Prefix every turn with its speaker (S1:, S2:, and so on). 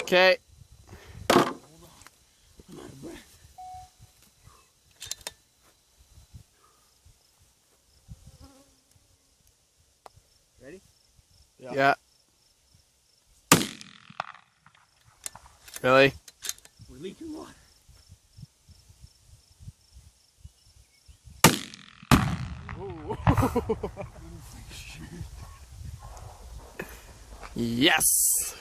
S1: Okay.
S2: Hold on. I'm out of breath. Ready?
S1: Yeah. Really?
S2: We're leaking water.
S1: Yes.